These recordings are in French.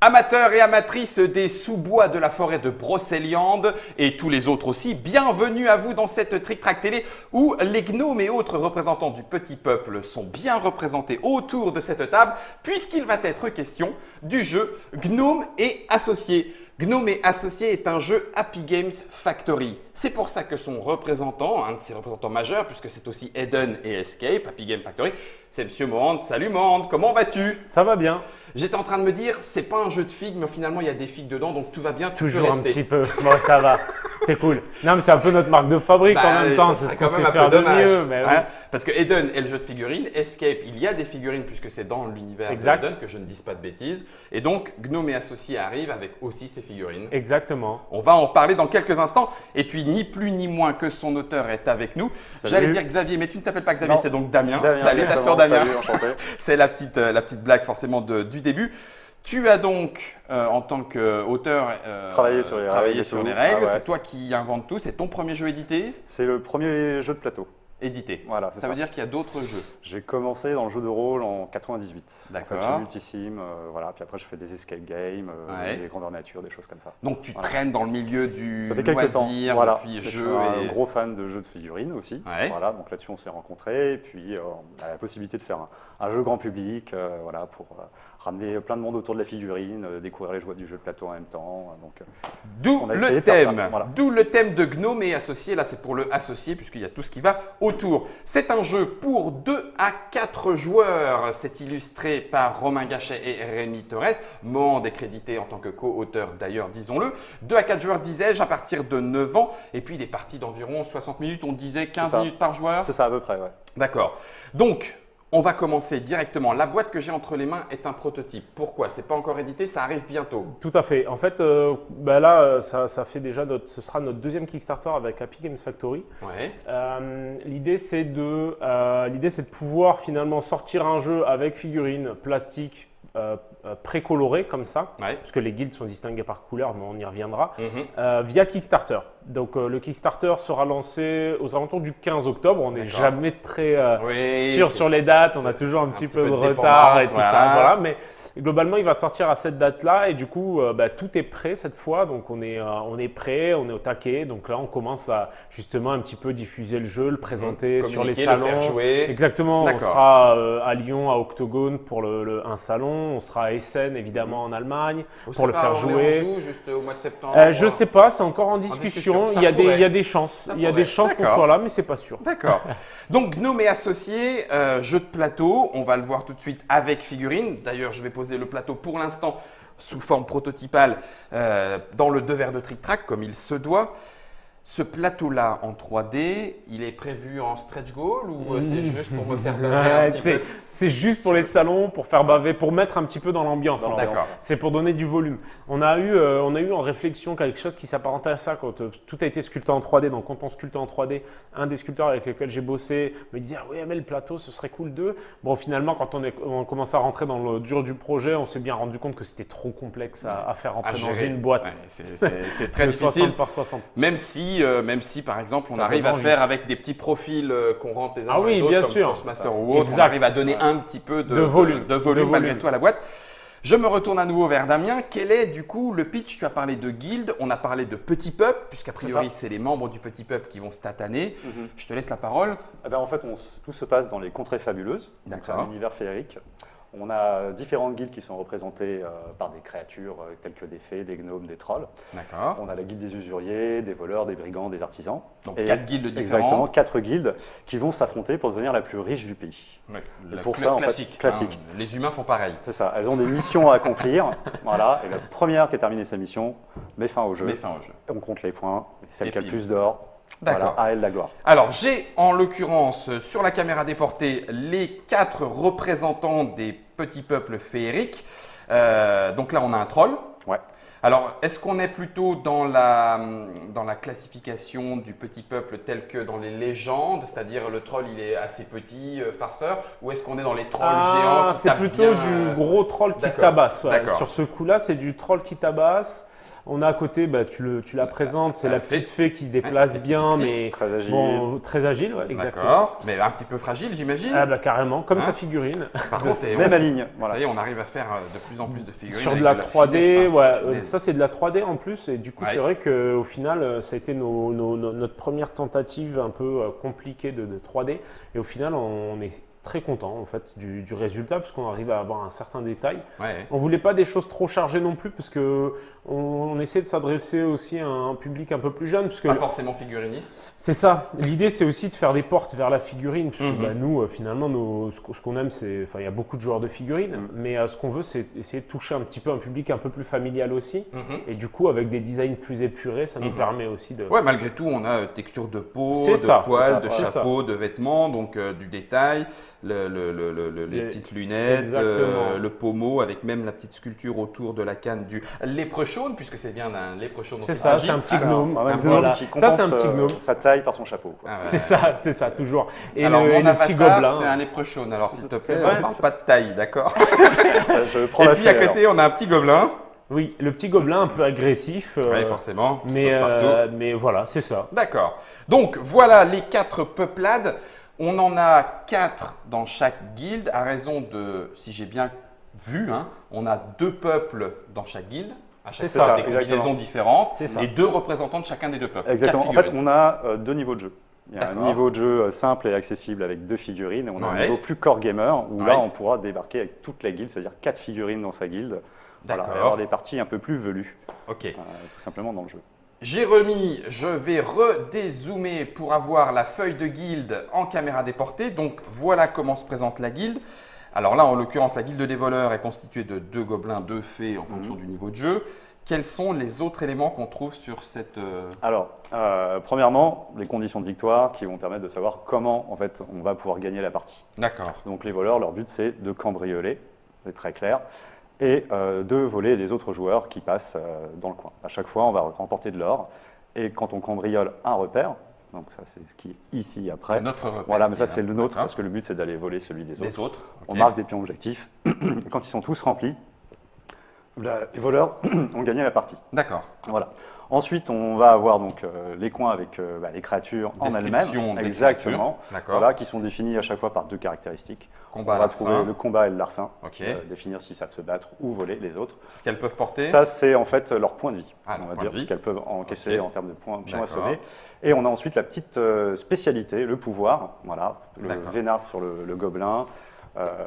Amateurs et amatrices des sous-bois de la forêt de Brocéliande et tous les autres aussi, bienvenue à vous dans cette Trick Track Télé où les gnomes et autres représentants du petit peuple sont bien représentés autour de cette table puisqu'il va être question du jeu Gnome et Associés. Gnome et Associés est un jeu Happy Games Factory. C'est pour ça que son représentant, un de ses représentants majeurs, puisque c'est aussi Eden et Escape, Happy Game Factory, c'est Monsieur Monde. Salut Monde, comment vas-tu? Ça va bien. J'étais en train de me dire, c'est pas un jeu de figues, mais finalement il y a des figues dedans, donc tout va bien. Toujours un petit peu. Bon, ça va. C'est cool. Non, mais c'est un peu notre marque de fabrique en même temps. C'est ce qu'on sait faire de mieux. Mais oui. Parce que Eden est le jeu de figurines. Escape, il y a des figurines puisque c'est dans l'univers d'Eden, que je ne dise pas de bêtises. Et donc, Gnome et Associés arrive avec aussi ses figurines. Exactement. On va en parler dans quelques instants. Et puis, ni plus ni moins que son auteur est avec nous. J'allais dire Xavier, mais tu ne t'appelles pas Xavier, c'est donc Damien. Salutations Damien. C'est la petite blague forcément du début. Tu as donc, en tant qu'auteur, travaillé sur les règles. C'est toi qui inventes tout. C'est ton premier jeu édité? C'est le premier jeu de plateau. Édité. Voilà, ça veut dire qu'il y a d'autres jeux. J'ai commencé dans le jeu de rôle en 98. D'accord. Chez Multisim, voilà. Puis après, je fais des escape games, des grandeur nature, des choses comme ça. Donc, tu traînes dans le milieu du ça fait quelques temps. Voilà. Depuis je suis un gros fan de jeux de figurines aussi. Ouais. Voilà. Donc là-dessus, on s'est rencontrés. Et puis, on a la possibilité de faire un jeu grand public, voilà, pour ramener plein de monde autour de la figurine, découvrir les joies du jeu de plateau en même temps. D'où le thème. Voilà. D'où le thème de Gnome et Associés. Là, c'est pour le associé puisqu'il y a tout ce qui va autour. C'est un jeu pour 2 à 4 joueurs. C'est illustré par Romain Gachet et Rémi Torres. Monde est crédité en tant que co-auteur d'ailleurs, disons-le. 2 à 4 joueurs, disais-je, à partir de 9 ans. Et puis des parties d'environ 60 minutes, on disait 15 minutes par joueur. C'est ça à peu près, ouais. D'accord. Donc, on va commencer directement. La boîte que j'ai entre les mains est un prototype. Pourquoi? Ce n'est pas encore édité, ça arrive bientôt. Tout à fait. En fait, là, ça fait déjà ce sera notre deuxième Kickstarter avec Happy Games Factory. Ouais. L'idée, c'est de pouvoir finalement sortir un jeu avec figurines, plastique, précolorées comme ça, parce que les guildes sont distinguées par couleur, mais on y reviendra, via Kickstarter. Donc le Kickstarter sera lancé aux alentours du 15 octobre. On n'est jamais très sûr sur les dates, on a toujours un petit peu de retard et tout ça. Voilà, mais globalement, il va sortir à cette date-là et du coup, tout est prêt cette fois. Donc, on est prêt, on est au taquet. Donc là, on commence à justement un petit peu diffuser le jeu, le présenter sur les salons. Le faire jouer. Exactement. On sera à Lyon, à Octogone pour un salon. On sera à Essen, évidemment, en Allemagne pour le faire jouer. On joue juste au mois de septembre. Je ne sais pas, c'est encore en discussion. Il y a des chances. Il y a des chances qu'on soit là, mais c'est pas sûr. D'accord. Donc, Gnome et Associés, jeu de plateau. On va le voir tout de suite avec figurines. D'ailleurs, je vais poser le plateau pour l'instant sous forme prototypale dans le 2 verres de Trick Track comme il se doit. Ce plateau-là en 3D, il est prévu en stretch goal ou c'est juste pour me faire baver un petit peu? C'est juste pour les salons, pour faire baver, pour mettre un petit peu dans l'ambiance. D'accord. C'est pour donner du volume. On a eu en réflexion quelque chose qui s'apparentait à ça quand tout a été sculpté en 3D. Donc quand on sculpte en 3D, un des sculpteurs avec lesquels j'ai bossé me disait « Ah oui, mais le plateau, ce serait cool d'eux ». Bon, finalement, quand on commence à rentrer dans le dur du projet, on s'est bien rendu compte que c'était trop complexe à faire rentrer dans une boîte. Ouais, c'est très difficile. 60 par 60. Même si, par exemple, on arrive à faire avec des petits profils qu'on rentre les uns dans les autres, bien comme sûr. Toastmaster ou autre, on arrive à donner un petit peu de volume malgré tout à la boîte. Je me retourne à nouveau vers Damien. Quel est du coup le pitch? Tu as parlé de guild, on a parlé de petit peuple, puisqu'a priori c'est les membres du petit peuple qui vont se tataner. Je te laisse la parole. En fait, tout se passe dans les contrées fabuleuses. C'est un univers féerique. On a différentes guildes qui sont représentées par des créatures telles que des fées, des gnomes, des trolls. D'accord. On a la guilde des usuriers, des voleurs, des brigands, des artisans. Donc 4 guildes différentes. Exactement, 4 guildes qui vont s'affronter pour devenir la plus riche du pays. Ouais, pour ça, classique. Classique. Les humains font pareil. C'est ça, elles ont des missions à accomplir. Voilà. Et la première qui a terminé sa mission met fin au jeu. Met fin au jeu. Et on compte les points. Celle qui a le plus d'or. D'accord. Voilà, à elle la gloire. Alors, j'ai en l'occurrence sur la caméra déportée les 4 représentants des petits peuples féeriques. Donc là, on a un troll. Ouais. Alors, est-ce qu'on est plutôt dans la classification du petit peuple tel que dans les légendes, c'est-à-dire le troll il est assez petit, farceur, ou est-ce qu'on est dans les trolls géants qui c'est plutôt du gros troll qui tabasse. D'accord. Sur ce coup-là, c'est du troll qui tabasse. On a à côté, tu la présentes, c'est la petite fée qui se déplace bien, mais très agile. Bon, très agile, ouais, exactement. D'accord, mais un petit peu fragile, j'imagine. Ah carrément, comme sa figurine. Par contre, même ligne. Ça y est, on arrive à faire de plus en plus de figurines. Sur de la 3D, ça c'est de la 3D en plus, et du coup c'est vrai qu'au final, ça a été notre première tentative un peu compliquée de 3D, et au final on est très content en fait du résultat puisqu'on arrive à avoir un certain détail. On voulait pas des choses trop chargées non plus parce que on essaie de s'adresser aussi à un public un peu plus jeune. Pas forcément figuriniste. C'est ça. L'idée c'est aussi de faire des portes vers la figurine puisque nous finalement ce qu'on aime c'est, il y a beaucoup de joueurs de figurines, mais ce qu'on veut c'est essayer de toucher un petit peu un public un peu plus familial aussi. Et du coup avec des designs plus épurés ça nous permet aussi de… Ouais, malgré tout on a texture de peau, de poils, de chapeau, de vêtements, donc du détail. Les petites lunettes, le pommeau avec même la petite sculpture autour de la canne du léprechaune, puisque c'est bien un léprechaune. C'est ça, c'est un petit gnome. Qui compense c'est un petit gnome. Sa taille par son chapeau. C'est ça, toujours. Et alors, mon avatar, c'est un léprechaune. Alors, s'il te plaît, on ne parle pas de taille, d'accord? Je prends Et puis, à côté, on a un petit gobelin. Oui, le petit gobelin un peu agressif. Oui, forcément. Mais voilà, c'est ça. D'accord. Donc, voilà les 4 peuplades. On en a 4 dans chaque guilde, à raison de, si j'ai bien vu, on a 2 peuples dans chaque guilde, à chaque fois des combinaisons différentes, et 2 représentants de chacun des 2 peuples. Exactement. En fait, on a 2 niveaux de jeu. Il y a un niveau de jeu simple et accessible avec 2 figurines, et on a un niveau plus core gamer, où là, on pourra débarquer avec toute la guilde, c'est-à-dire 4 figurines dans sa guilde, et avoir des parties un peu plus velues, tout simplement dans le jeu. Jérémy, je vais redézoomer pour avoir la feuille de guilde en caméra déportée. Donc voilà comment se présente la guilde. Alors là, en l'occurrence, la guilde des voleurs est constituée de 2 gobelins, 2 fées en fonction du niveau de jeu. Quels sont les autres éléments qu'on trouve sur cette… Alors, premièrement, les conditions de victoire qui vont permettre de savoir comment en fait, on va pouvoir gagner la partie. D'accord. Donc les voleurs, leur but c'est de cambrioler, c'est très clair. Et de voler les autres joueurs qui passent dans le coin. À chaque fois, on va remporter de l'or. Et quand on cambriole un repère, donc ça c'est ce qui est ici après. C'est notre repère. Voilà, mais ça c'est le nôtre, parce que le but c'est d'aller voler celui des autres. Okay. On marque des pions objectifs. Quand ils sont tous remplis, les voleurs ont gagné la partie. D'accord. Voilà. Ensuite, on va avoir donc les coins avec les créatures en elles-mêmes. Exactement. Voilà, qui sont définies à chaque fois par 2 caractéristiques. On va trouver le combat et le larcin, définir s'ils savent se battre ou voler les autres. Ce qu'elles peuvent porter. Ça, c'est en fait leur point de vie, on va dire, ce qu'elles peuvent encaisser en termes de points à sauver. Et on a ensuite la petite spécialité, le pouvoir, voilà, le vénard sur le gobelin,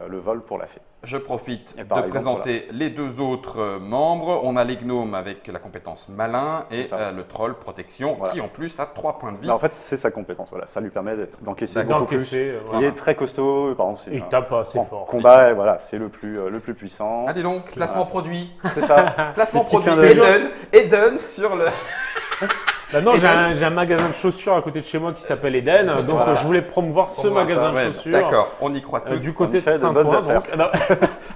le vol pour la fée. Je profite de présenter les 2 autres membres. On a les gnomes avec la compétence malin et le troll protection qui en plus a 3 points de vie. En fait, c'est sa compétence. Voilà. Ça lui permet d'encaisser beaucoup plus. Il est très costaud. Par exemple, il tape assez fort. Combat, voilà, c'est le plus puissant. Allez donc, placement produit. C'est ça. Placement produit. Eden sur le… Non, j'ai un magasin de chaussures à côté de chez moi qui s'appelle Eden, donc je voulais promouvoir ce magasin de chaussures. D'accord, on y croit tous. Du côté de Saint-Ouen.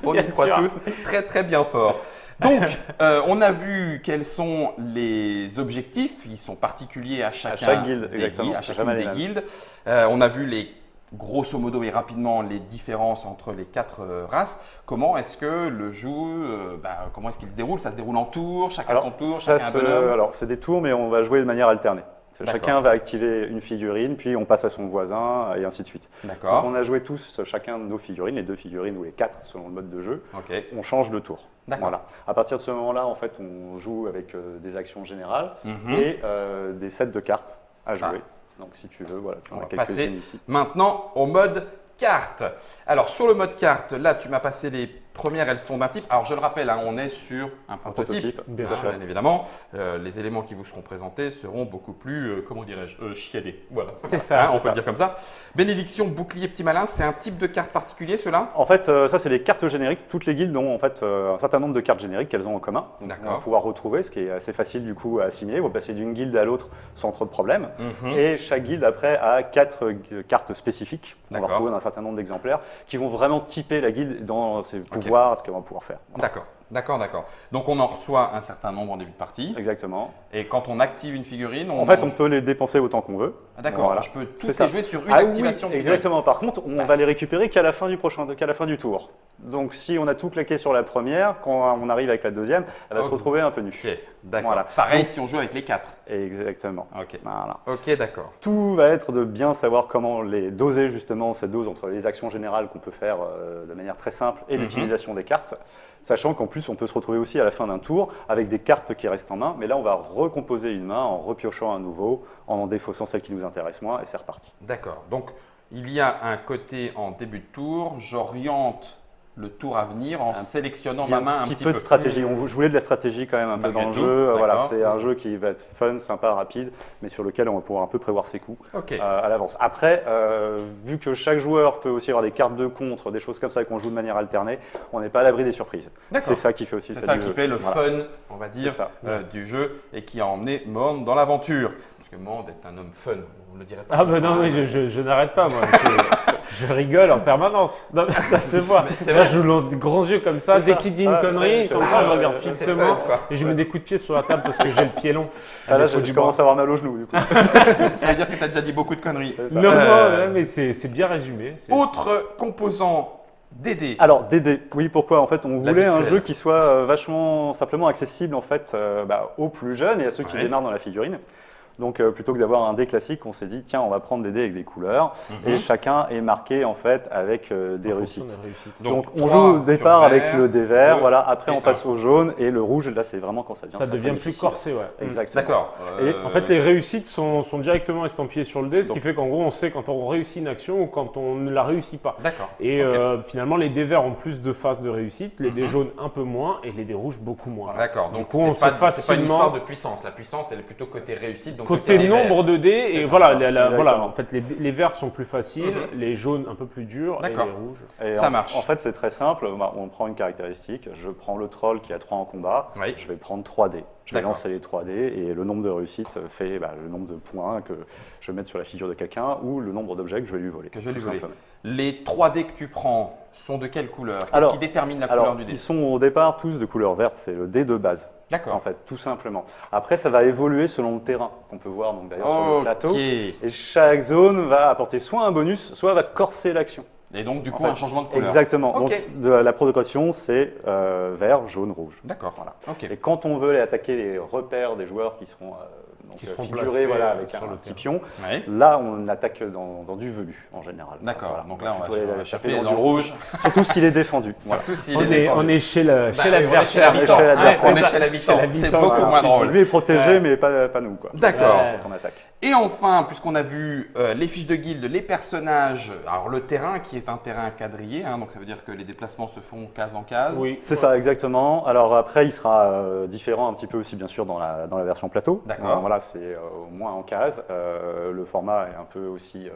On y croit tous très très bien fort. Donc, on a vu quels sont les objectifs, ils sont particuliers à chacune des guildes. On a vu grosso modo et rapidement les différences entre les 4 races. Comment est-ce que le jeu, comment est-ce qu'il se déroule? Ça se déroule en tours, chacun son tour, chacun un bonhomme? Alors c'est des tours, mais on va jouer de manière alternée. Chacun va activer une figurine, puis on passe à son voisin, et ainsi de suite. D'accord. Donc on a joué tous chacun de nos figurines, les 2 figurines ou les 4 selon le mode de jeu. On change de tour. Voilà. À partir de ce moment-là, en fait, on joue avec des actions générales et des sets de cartes à jouer. Donc si tu veux, voilà, on va passer ici. Maintenant au mode carte. Alors sur le mode carte, là tu m'as passé les premières, elles sont d'un type. Alors je le rappelle, on est sur un prototype, bien évidemment. Les éléments qui vous seront présentés seront beaucoup plus, comment dirais-je, chiadés. Voilà. C'est ça. On peut le dire comme ça. Bénédiction, bouclier, petit malin, c'est un type de carte particulier, ceux-là? En fait, ça c'est les cartes génériques. Toutes les guildes ont en fait un certain nombre de cartes génériques qu'elles ont en commun. Donc on va pouvoir retrouver, ce qui est assez facile du coup à assimiler. Vous passez d'une guilde à l'autre sans trop de problèmes. Et chaque guilde après a 4 cartes spécifiques. On va retrouver dans un certain nombre d'exemplaires qui vont vraiment typer la guilde dans ses pouvoirs, ce qu'elle va pouvoir faire. D'accord. D'accord. Donc on en reçoit un certain nombre en début de partie. Exactement. Et quand on active une figurine, en fait, on peut les dépenser autant qu'on veut. Ah, d'accord, voilà. je peux toutes les jouer sur une oui, activation de figurine. exactement. Par contre, on va les récupérer qu'à la fin du tour. Donc si on a tout claqué sur la première, quand on arrive avec la deuxième, elle va se retrouver un peu nue. Ok, d'accord. Voilà. Pareil si on joue avec les 4. Exactement. Ok. Voilà. Ok, d'accord. Tout va être de bien savoir comment les doser justement, cette dose entre les actions générales qu'on peut faire de manière très simple et l'utilisation des cartes. Sachant qu'en plus, on peut se retrouver aussi à la fin d'un tour avec des cartes qui restent en main. Mais là, on va recomposer une main en repiochant un nouveau, en défaussant celle qui nous intéresse moins, et c'est reparti. D'accord. Donc, il y a un côté en début de tour. J'oriente le tour à venir en sélectionnant ma main un petit peu. De stratégie. Je voulais de la stratégie quand même un peu dans le jeu. Voilà, c'est un jeu qui va être fun, sympa, rapide, mais sur lequel on va pouvoir un peu prévoir ses coups à l'avance. Après, vu que chaque joueur peut aussi avoir des cartes de contre, des choses comme ça qu'on joue de manière alternée, on n'est pas à l'abri des surprises. C'est ça qui fait aussi c'est ça qui fait le fun, on va dire, du jeu et qui a emmené Mond dans l'aventure. Parce que Mond est un homme fun, on ne le dirait pas. Ah ben non, mais je n'arrête pas moi. Je rigole en permanence. Non, ça se voit. Là, je lance des grands yeux comme ça. Dès qu'il dit une connerie, comme ça, je regarde fixement et je mets des coups de pied sur la table parce que j'ai le pied long. Là, je commence à avoir mal aux genoux. Du coup. Ça veut dire que tu as déjà dit beaucoup de conneries. Non, mais c'est bien résumé. Autre composant des dés. Alors, des dés, oui, pourquoi? En fait, on voulait un jeu qui soit vachement simplement accessible en fait, aux plus jeunes et à ceux qui démarrent dans la figurine. Donc, plutôt que d'avoir un dé classique, on s'est dit, tiens, on va prendre des dés avec des couleurs. Et chacun est marqué, en fait, avec des réussites. Donc, on joue au départ avec le dé vert. Voilà. Après, on passe au jaune. Et le rouge, là, c'est vraiment quand ça devient ça devient plus corsé, ouais. Exactement. D'accord. Et en fait, les réussites sont directement estampillées sur le dé, ce qui fait qu'en gros, on sait quand on réussit une action ou quand on ne la réussit pas. D'accord. Et finalement, les dés verts ont plus de phases de réussite, les dés jaunes un peu moins et les dés rouges beaucoup moins. D'accord. Donc, c'est pas une histoire de puissance. La puissance, elle est plutôt côté réussite. Donc côté nombre de dés, et voilà, en fait, les verts sont plus faciles, les jaunes un peu plus durs, et les rouges. Et ça marche. En fait, c'est très simple. On prend une caractéristique. Je prends le troll qui a 3 en combat. Je vais prendre 3 dés. Je vais lancer les 3 dés et le nombre de réussites fait le nombre de points que je vais mettre sur la figure de quelqu'un ou le nombre d'objets que je vais lui voler. Les 3 dés que tu prends sont de quelle couleur? Qu'est-ce qui détermine la couleur du dé? Ils sont au départ tous de couleur verte. C'est le dé de base. D'accord. En fait, tout simplement. Après, ça va évoluer selon le terrain qu'on peut voir d'ailleurs sur le plateau. Et chaque zone va apporter soit un bonus, soit va corser l'action. Et donc, du coup, un changement de couleur. Exactement. Donc, la progression, c'est vert, jaune, rouge. D'accord. Voilà. Et quand on veut aller attaquer les repères des joueurs qui seront figurés avec un petit pion, là, on attaque dans du velu, en général. D'accord. Voilà. Donc là, on va taper dans le rouge. Surtout s'il est défendu. Surtout s'il est défendu. On est chez l'adversaire. On est chez l'habitant. C'est beaucoup moins drôle. Lui est protégé, mais pas nous. D'accord. Quand on attaque. Et enfin, puisqu'on a vu les fiches de guilde, les personnages, alors le terrain qui est un terrain quadrillé, donc ça veut dire que les déplacements se font case en case. Oui, c'est ça, exactement. Alors après, il sera différent un petit peu aussi, bien sûr, dans la version plateau. D'accord. Voilà, c'est au moins en case. Le format est un peu aussi,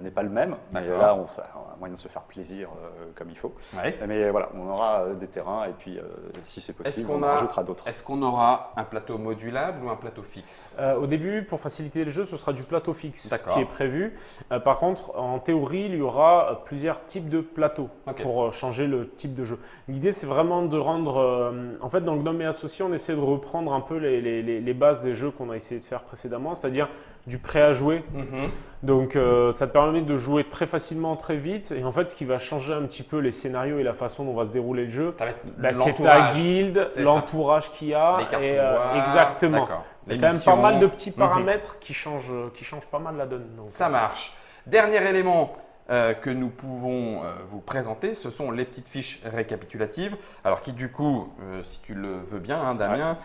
n'est pas le même. Mais là, on a moyen de se faire plaisir comme il faut. Ouais. Mais voilà, on aura des terrains et puis, si c'est possible, on en rajoutera d'autres. Est-ce qu'on aura un plateau modulable ou un plateau fixe? Au début, pour faciliter le jeu, ce sera du plateau fixe qui est prévu. Par contre, en théorie, il y aura plusieurs types de plateaux pour changer le type de jeu. L'idée, c'est vraiment de rendre… en fait, dans le Gnome et Associés, on essaie de reprendre un peu les bases des jeux qu'on a essayé de faire précédemment, c'est-à-dire du prêt à jouer. Donc, ça te permet de jouer très facilement, très vite. Et en fait, ce qui va changer un petit peu les scénarios et la façon dont va se dérouler le jeu, c'est ta guilde, l'entourage qu'il y a. Les cartes pouvoir. Exactement. Il y a quand même pas mal de petits paramètres qui changent pas mal la donne. Donc, ça marche. Dernier élément que nous pouvons vous présenter, ce sont les petites fiches récapitulatives. Alors qui du coup, si tu le veux bien, Damien,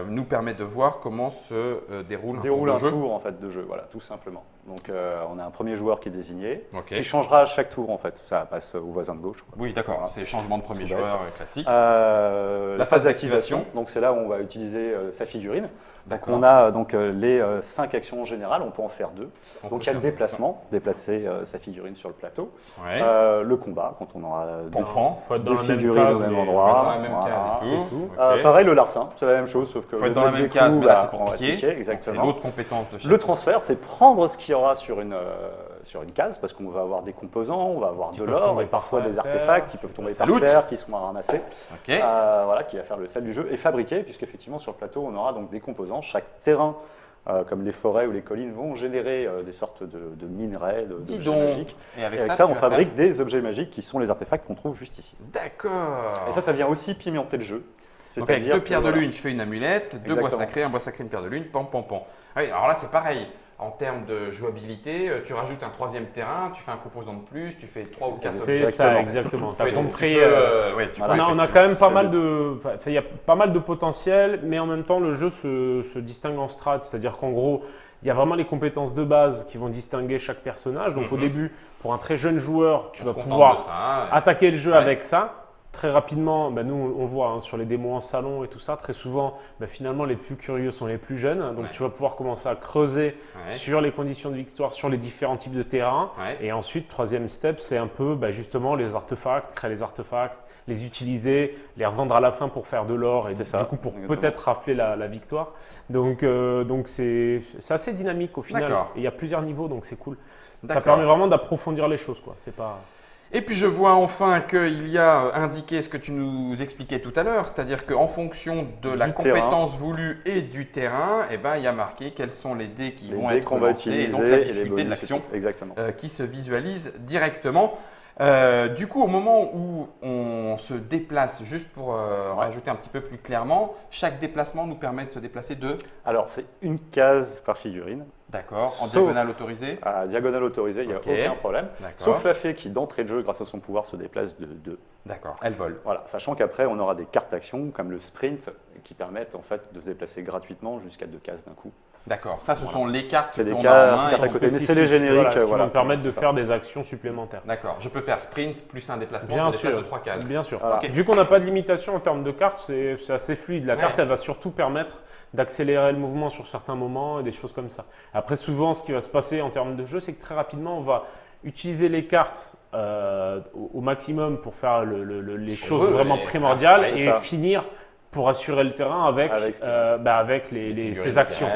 nous permet de voir comment se déroule un tour en fait de jeu, voilà, tout simplement. Donc on a un premier joueur qui est désigné, qui changera à chaque tour en fait. Ça passe au voisin de gauche. Oui, d'accord. C'est changement de premier joueur classique. La phase d'activation, donc c'est là où on va utiliser sa figurine. Donc on a les 5 actions générales, on peut en faire 2. Donc il y a le déplacement, déplacer sa figurine sur le plateau. Ouais. Le combat, quand on aura deux figurines au même endroit. Dans la même case et tout. Pareil, le larcin, c'est la même chose, sauf que faut être dans la même case, mais là c'est pour piquer. Exactement. C'est l'autre compétence de chaque. Le transfert, c'est prendre ce qu'il y aura sur une case, parce qu'on va avoir des composants, on va avoir de l'or et parfois des artefacts qui peuvent tomber par terre, qui seront à ramasser. Voilà, qui va faire le sel du jeu et fabriquer, puisqu'effectivement sur le plateau on aura donc des composants. Chaque terrain, comme les forêts ou les collines, vont générer des sortes de minerais, d'objets magiques. Et avec ça on fabrique des objets magiques qui sont les artefacts qu'on trouve juste ici. D'accord. Et ça vient aussi pimenter le jeu. Donc avec 2 pierres de lune, je fais une amulette, 2 bois sacrés, un bois sacré, une pierre de lune, pam. Oui, alors là c'est pareil. En termes de jouabilité, tu rajoutes un 3e terrain, tu fais un composant de plus, tu fais 3 ou 4 objets. C'est ça, exactement. Tu as compris. On a quand même pas mal de, il y a pas mal de potentiel, mais en même temps le jeu se distingue en strat, c'est-à-dire qu'en gros, il y a vraiment les compétences de base qui vont distinguer chaque personnage. Donc au début, pour un très jeune joueur, tu vas pouvoir attaquer le jeu avec ça. Très rapidement, nous on voit sur les démos en salon et tout ça, très souvent finalement les plus curieux sont les plus jeunes. Donc tu vas pouvoir commencer à creuser sur les conditions de victoire, sur les différents types de terrains. Et ensuite, 3e step, c'est un peu justement les artefacts, créer les artefacts, les utiliser, les revendre à la fin pour faire de l'or et du coup pour peut-être rafler la victoire. Donc c'est assez dynamique au final. Et il y a plusieurs niveaux, donc c'est cool. Ça permet vraiment d'approfondir les choses, quoi. C'est pas… Et puis je vois enfin qu'il y a indiqué ce que tu nous expliquais tout à l'heure, c'est-à-dire qu'en fonction de la compétence voulue et du terrain, il y a marqué quels sont les dés qui vont être lancés et donc la difficulté de l'action qui se visualise directement. Du coup, au moment où on se déplace, juste pour rajouter un petit peu plus clairement, chaque déplacement nous permet de se déplacer de… Alors, c'est une case par figurine. D'accord, en diagonale autorisée. À diagonale autorisée, il n'y a aucun problème. Sauf la fée qui, d'entrée de jeu, grâce à son pouvoir, se déplace de 2. D'accord, elle vole. Voilà, sachant qu'après, on aura des cartes actions comme le sprint qui permettent en fait de se déplacer gratuitement jusqu'à 2 cases d'un coup. D'accord, ça ce sont les cartes qu'on a en main à côté, mais c'est les génériques qui vont permettre de faire des actions supplémentaires. D'accord, je peux faire sprint plus un déplacement, bien je sûr, de 3 cases. Bien sûr. Vu qu'on n'a pas de limitation en termes de cartes, c'est assez fluide. La carte, elle va surtout permettre d'accélérer le mouvement sur certains moments et des choses comme ça. Après, souvent, ce qui va se passer en termes de jeu, c'est que très rapidement, on va utiliser les cartes au maximum pour faire les choses vraiment primordiales et finir pour assurer le terrain avec ces actions.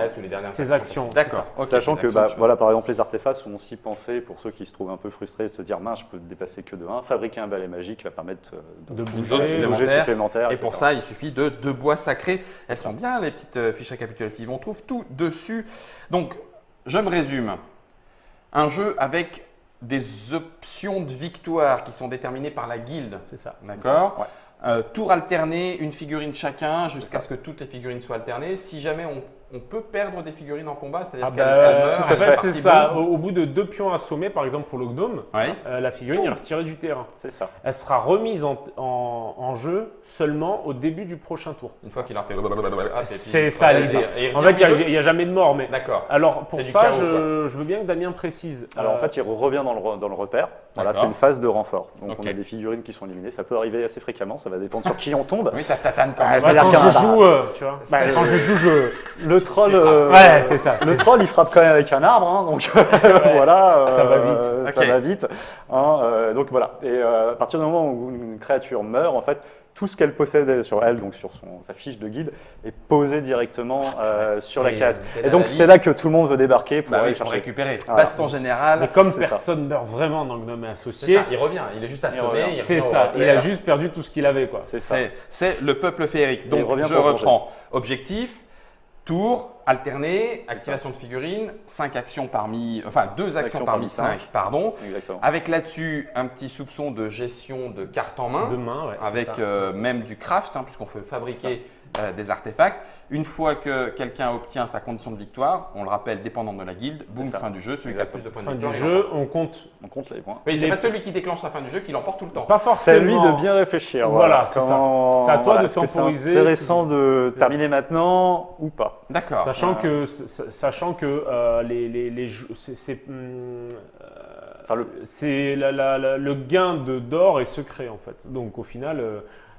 Ces actions. D'accord. Sachant que par exemple les artefacts sont aussi pensés pour ceux qui se trouvent un peu frustrés de se dire mince, je peux déplacer que de 1. Fabriquer un balai magique va permettre de bouger supplémentaires. Et pour ça, il suffit de 2 bois sacrés. Elles sont bien les petites fiches récapitulatives. On trouve tout dessus. Donc, je me résume. Un jeu avec des options de victoire qui sont déterminées par la guilde. C'est ça. D'accord. Tour alterné, une figurine chacun, jusqu'à ce que toutes les figurines soient alternées. Si jamais on peut perdre des figurines en combat, c'est-à-dire qu'elles meurent. En fait, c'est ça. Au bout de 2 pions assommés, par exemple pour le gnome, la figurine est retirée du terrain. C'est ça. Elle sera remise en jeu seulement au début du prochain tour. Une fois qu'il a fait… C'est ça l'idée. En fait, il n'y a jamais de mort. D'accord. Alors pour ça, je veux bien que Damien précise. Alors en fait, il revient dans le repère. Voilà, c'est une phase de renfort. Donc on a des figurines qui sont éliminées. Ça peut arriver assez fréquemment. Ça va dépendre sur qui on tombe. Oui, ça tatane quand même. Quand je joue, tu vois. Quand je joue, le troll, c'est ça. Le troll, il frappe quand même avec un arbre, hein, donc voilà. Ça va vite. Ça va vite. Hein, donc voilà. Et à partir du moment où une créature meurt, en fait, tout ce qu'elle possède sur elle, donc sur sa fiche de guide, est posé directement sur la case. Et donc c'est là que tout le monde veut débarquer pour aller chercher. Récupérer. Baston général. Mais comme personne meurt vraiment dans le gnome associé, il revient. Il est juste assommé. C'est ça. Il a juste perdu tout ce qu'il avait, quoi. C'est le peuple féerique. Donc je reprends. Objectif. Tour, alterné, activation de figurines, 5 actions parmi, enfin 2 actions parmi 5, pardon. Exactement. Avec là-dessus un petit soupçon de gestion de cartes en main, avec même du craft, puisqu'on peut fabriquer des artefacts. Une fois que quelqu'un obtient sa condition de victoire, on le rappelle, dépendant de la guilde, boum, fin du jeu, celui qui a le plus de points de victoire. Fin du jeu, on compte les points. Oui, c'est pas celui qui déclenche la fin du jeu qui l'emporte tout le temps. Pas forcément. C'est lui de bien réfléchir. Voilà, c'est ça. C'est à toi de temporiser. C'est intéressant de terminer maintenant ou pas. D'accord. Sachant que le gain d'or est secret en fait. Donc au final,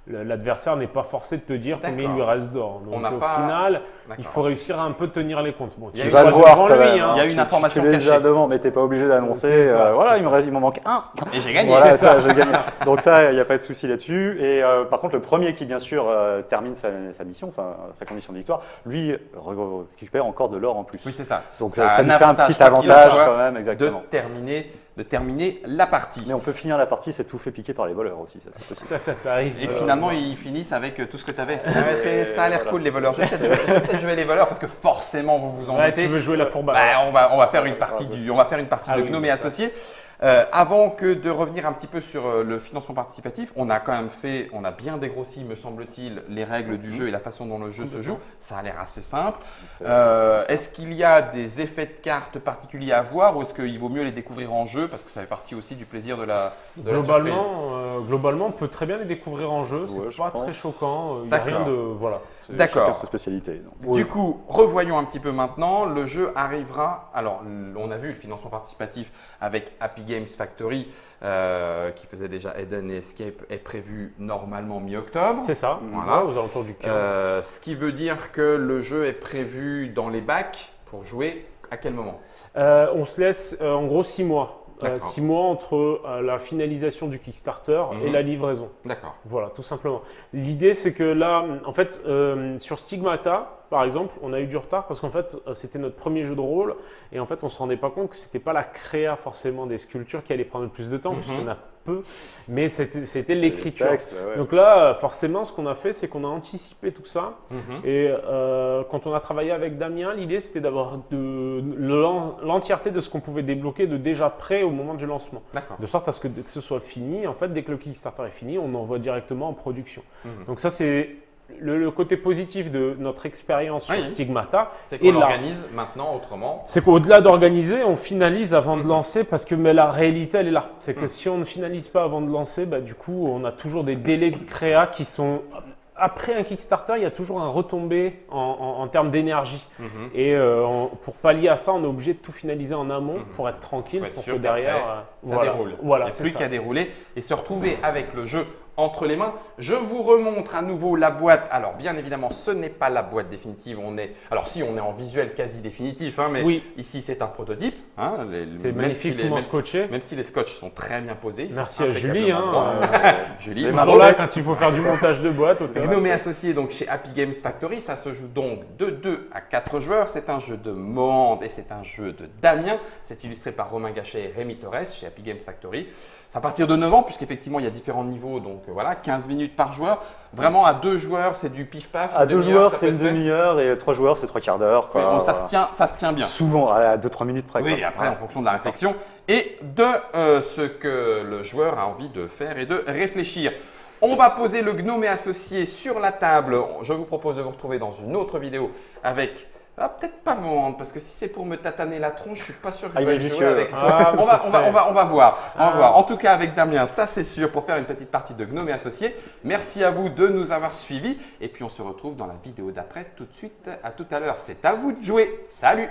l'adversaire n'est pas forcé de te dire combien il lui reste d'or. Donc au final, il faut réussir à un peu tenir les comptes. Bon, tu vas le voir devant lui. Il y a une information cachée. Tu les as devant, mais tu n'es pas obligé d'annoncer. Voilà, il m'en manque un. Et j'ai gagné. Voilà, ça, j'ai gagné. Donc ça, il n'y a pas de souci là-dessus. Et par contre, le premier qui, bien sûr, termine sa mission, enfin sa condition de victoire, lui récupère encore de l'or en plus. Oui, c'est ça. Donc ça lui fait un petit avantage quand même, exactement. De terminer la partie. Mais on peut finir la partie, c'est tout fait piquer par les voleurs aussi. Ça arrive. Et finalement, ils finissent avec tout ce que tu avais. Ça a l'air cool, les voleurs. Je vais peut-être jouer les voleurs parce que forcément, vous vous en doutez. Tu veux jouer la fourbasse. On va faire une partie de Gnome et Associés. Avant que de revenir un petit peu sur le financement participatif, on a bien dégrossi, me semble-t-il, les règles du jeu et la façon dont le jeu se joue. Ça a l'air assez simple. Est-ce qu'il y a des effets de cartes particuliers à voir ou est-ce qu'il vaut mieux les découvrir en jeu parce que ça fait partie aussi du plaisir de la surprise. Globalement, on peut très bien les découvrir en jeu. C'est pas très choquant. Il n'y a rien de… Voilà. D'accord. Sa spécialité. Du coup, revoyons un petit peu maintenant. Le jeu arrivera… Alors, on a vu le financement participatif avec Happy Games Factory qui faisait déjà Eden et Escape est prévu normalement mi-octobre. C'est ça, voilà, aux alentours du 15. Ce qui veut dire que le jeu est prévu dans les bacs pour jouer à quel moment? On se laisse en gros 6 mois. 6 mois entre la finalisation du Kickstarter et la livraison. D'accord. Voilà, tout simplement. L'idée, c'est que là, en fait, sur Stigmata, par exemple, on a eu du retard parce qu'en fait, c'était notre premier jeu de rôle et en fait, on ne se rendait pas compte que ce n'était pas la créa forcément des sculptures qui allait prendre le plus de temps, puisqu'il y en a peu, mais c'était l'écriture. Donc là, forcément, ce qu'on a fait, c'est qu'on a anticipé tout ça et quand on a travaillé avec Damien, l'idée, c'était d'avoir l'entièreté de ce qu'on pouvait débloquer de déjà prêt au moment du lancement. De sorte à ce que dès que ce soit fini, en fait, dès que le Kickstarter est fini, on envoie directement en production. Donc ça, c'est le côté positif de notre expérience sur Stigmata. C'est qu'on l'organise maintenant autrement. C'est qu'au-delà d'organiser, on finalise avant de lancer parce que la réalité, elle est là. C'est que si on ne finalise pas avant de lancer, du coup, on a toujours des délais de créa qui sont… Après un Kickstarter, il y a toujours un retombé en termes d'énergie. Et pour pallier à ça, on est obligé de tout finaliser en amont pour être tranquille, pour que derrière, ça déroule. Voilà, il n'y a plus qu'à dérouler et se retrouver avec le jeu entre les mains. Je vous remontre à nouveau la boîte. Alors, bien évidemment, ce n'est pas la boîte définitive. Alors, si, on est en visuel quasi définitif, mais ici, c'est un prototype. C'est magnifiquement scotché. Même si les scotches sont très bien posés. Merci à Julie. Julie, toujours là quand il faut faire du montage de boîte. Gnome et Associés donc, chez Happy Games Factory. Ça se joue donc de 2 à 4 joueurs. C'est un jeu de Mohand et c'est un jeu de Damien. C'est illustré par Romain Gachet et Rémi Torres chez Happy Games Factory. C'est à partir de 9 ans, puisqu'effectivement, il y a différents niveaux. Donc voilà, 15 minutes par joueur. Vraiment, à 2 joueurs, c'est du pif-paf. À 2 joueurs, c'est une demi-heure et 3 joueurs, c'est 3/4 d'heure. Ça se tient bien. Souvent, à 2-3 minutes près. Oui, après, en fonction de la réflexion et de ce que le joueur a envie de faire et de réfléchir. On va poser le Gnome et Associés sur la table. Je vous propose de vous retrouver dans une autre vidéo avec… peut-être pas Mohand, parce que si c'est pour me tataner la tronche, je suis pas sûr que je vais jouer avec toi. On va voir. En tout cas, avec Damien, ça c'est sûr, pour faire une petite partie de Gnome et Associés. Merci à vous de nous avoir suivis. Et puis, on se retrouve dans la vidéo d'après tout de suite. À tout à l'heure. C'est à vous de jouer. Salut!